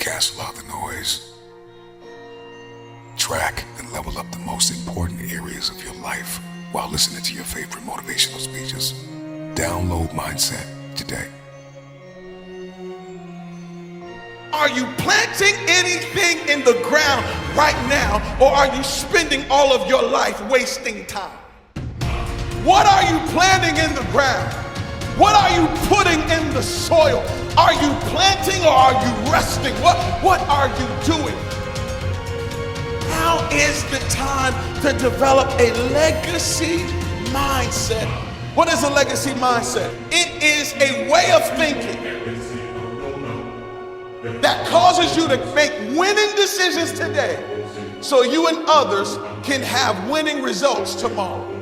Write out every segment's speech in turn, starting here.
cancel out the noise. Track and level up the most important areas of your life while listening to your favorite motivational speeches. Download Mindset today. Are you planting anything in the ground right now, or are you spending all of your life wasting time? What are you planting in the ground? What are you putting in the soil? Are you planting or are you resting? What are you doing? Now is the time to develop a legacy mindset. What is a legacy mindset? It is a way of thinking that causes you to make winning decisions today so you and others can have winning results tomorrow.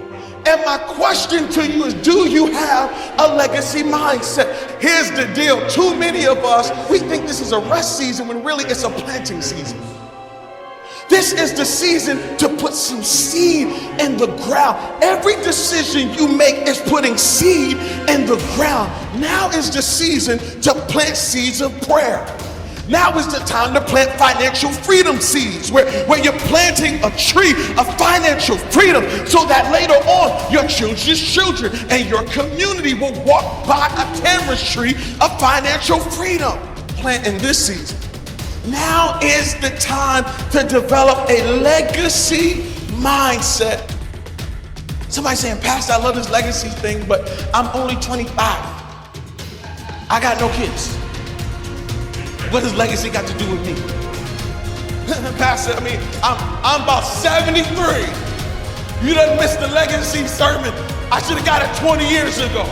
And my question to you is, do you have a legacy mindset? Here's the deal. Too many of us, we think this is a rest season when really it's a planting season. This is the season to put some seed in the ground. Every decision you make is putting seed in the ground. Now is the season to plant seeds of prayer. Now is the time to plant financial freedom seeds, where you're planting a tree of financial freedom so that later on your children's children and your community will walk by a canvas tree of financial freedom. Plant in this season. Now is the time to develop a legacy mindset. Somebody saying, Pastor, I love this legacy thing, but I'm only 25. I got no kids. What does legacy got to do with me? Pastor, I'm about 73. You done missed the legacy sermon. I should have got it 20 years ago.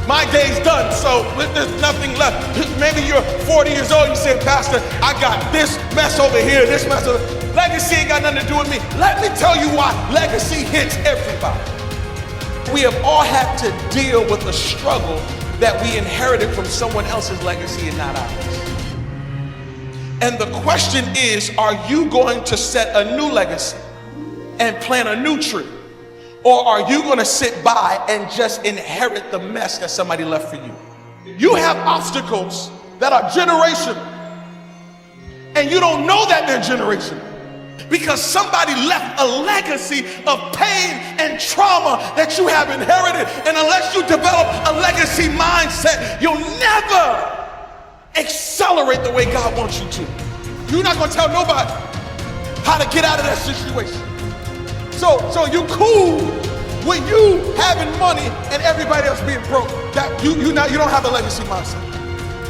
My day's done, so there's nothing left. Maybe you're 40 years old, you say, Pastor, I got this mess over here, this mess over there. Legacy ain't got nothing to do with me. Let me tell you why legacy hits everybody. We have all had to deal with the struggle that we inherited from someone else's legacy and not ours. And the question is, are you going to set a new legacy and plant a new tree? Or are you going to sit by and just inherit the mess that somebody left for you? You have obstacles that are generational, and you don't know that they're generational because somebody left a legacy of pain and trauma that you have inherited. And unless you develop a legacy mindset, you'll never accelerate the way God wants you to. You're not going to tell nobody how to get out of that situation. So you cool when you having money and everybody else being broke. That you don't have a legacy mindset.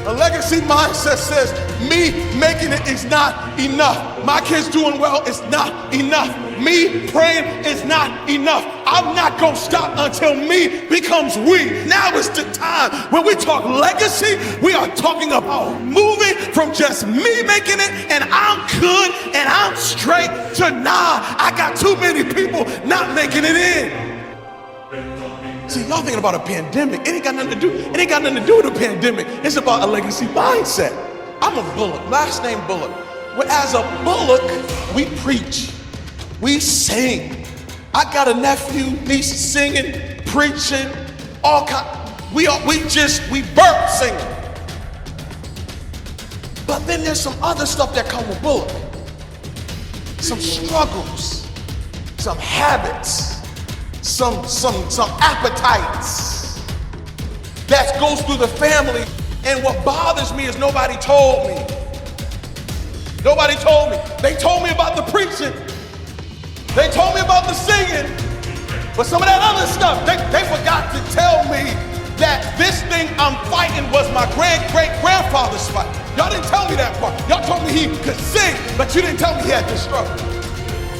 A legacy mindset says, me making it is not enough. My kids doing well is not enough. Me praying is not enough. I'm not going to stop until me becomes we. Now is the time. When we talk legacy, we are talking about moving from just me making it and I'm good and I'm straight to nah, I got too many people not making it in. See, y'all thinking about a pandemic. It ain't got nothing to do with a pandemic. It's about a legacy mindset. I'm a Bullock, last name Bullock. Well, as a Bullock, we preach, we sing. I got a nephew, niece singing, preaching, all kind. We birth singing. But then there's some other stuff that come with Bullock. Some struggles, some habits, some appetites that goes through the family. And what bothers me is nobody told me. Nobody told me. They told me about the preaching. They told me about the singing. But some of that other stuff, they forgot to tell me that this thing I'm fighting was my great-great-grandfather's fight. Y'all didn't tell me that part. Y'all told me he could sing, but you didn't tell me he had this struggle.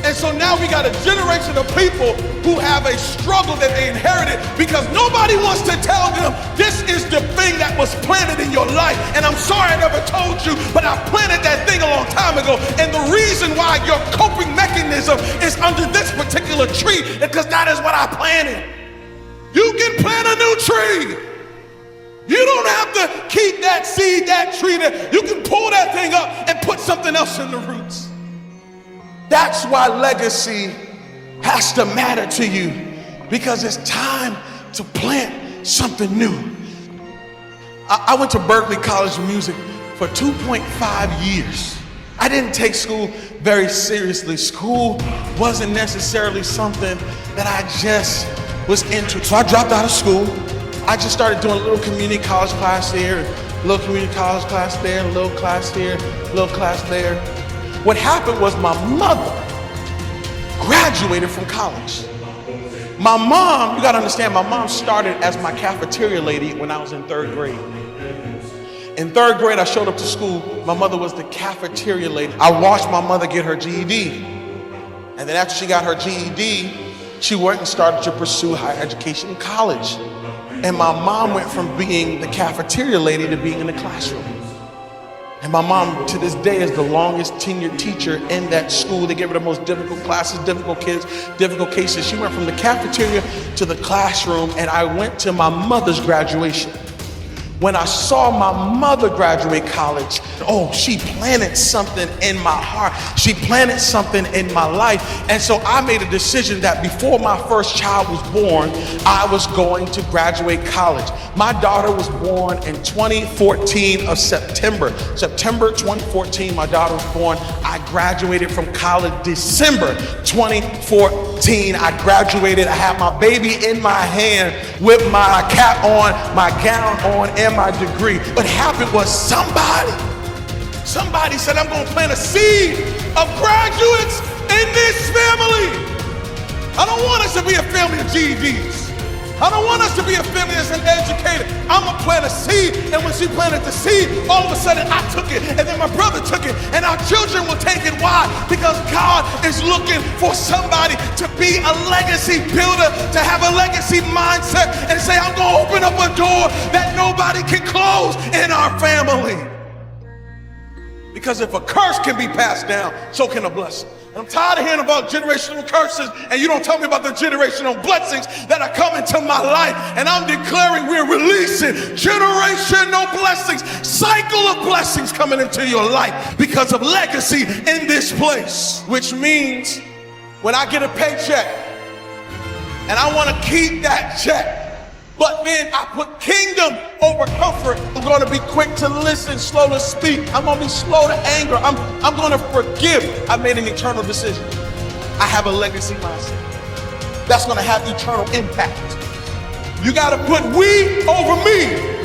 And so now we got a generation of people who have a struggle that they inherited because nobody wants to tell them this is the thing that was planted in your life. And I'm sorry I never told you, but I planted that thing a long time ago. And the reason why your coping mechanism is under this particular tree is because that is what I planted. You can plant a new tree. You don't have to keep that seed, that tree there. You can pull that thing up and put something else in the roots. That's why legacy has to matter to you, because it's time to plant something new. I went to Berklee College of Music for 2.5 years. I didn't take school very seriously. School wasn't necessarily something that I just was into. So I dropped out of school. I just started doing a little community college class here, a little community college class there, a little class here, a little class there. What happened was my mother graduated from college. My mom, you gotta understand, my mom started as my cafeteria lady when I was in 3rd grade. In 3rd grade, I showed up to school. My mother was the cafeteria lady. I watched my mother get her GED. And then after she got her GED, she went and started to pursue higher education in college. And my mom went from being the cafeteria lady to being in the classroom. And my mom, to this day, is the longest tenured teacher in that school. They gave her the most difficult classes, difficult kids, difficult cases. She went from the cafeteria to the classroom, and I went to my mother's graduation. When I saw my mother graduate college, oh, she planted something in my heart. She planted something in my life. And so I made a decision that before my first child was born, I was going to graduate college. My daughter was born in 2014 of September. September 2014, my daughter was born. I graduated from college December 2014. I graduated. I had my baby in my hand with my cap on, my gown on, and my degree. What happened was somebody said, I'm going to plant a seed of graduates in this family. I don't want us to be a family of GEDs. I don't want us to be a family that's uneducated. I'm going to plant a seed, and when she planted the seed, all of a sudden I took it, and then my brother took it, and our children will take it. Why? Because God is looking for somebody to be a legacy builder, to have a legacy mindset, and say, I'm going to open up a door that nobody can close in our family. Because if a curse can be passed down, so can a blessing. I'm tired of hearing about generational curses, and you don't tell me about the generational blessings that are coming to my life. And I'm declaring we're releasing generational blessings, cycle of blessings coming into your life because of legacy in this place. Which means when I get a paycheck and I want to keep that check, but then I put kingdom over comfort. I'm going to be quick to listen, slow to speak. I'm going to be slow to anger. I'm going to forgive. I made an eternal decision. I have a legacy mindset that's going to have eternal impact. You got to put we over me.